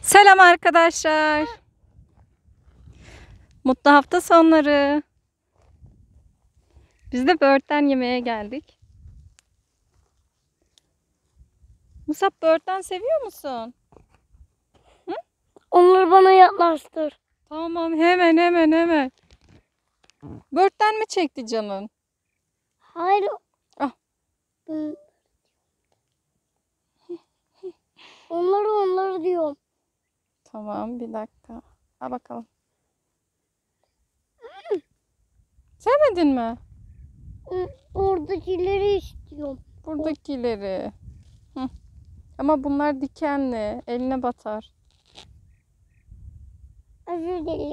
Selam arkadaşlar. Mutlu hafta sonları. Biz de böğürtlen yemeye geldik. Musab, böğürtlen seviyor musun? Onları bana yaklaştır. Tamam, hemen. Böğürtlen mi çekti canın? Hayır. Ah. Onları diyorum. Tamam, bir dakika. Al bakalım. Sevmedin mi? Oradakileri istiyorum. Buradakileri. Hı. Ama bunlar dikenli. Eline batar. Özür dilerim.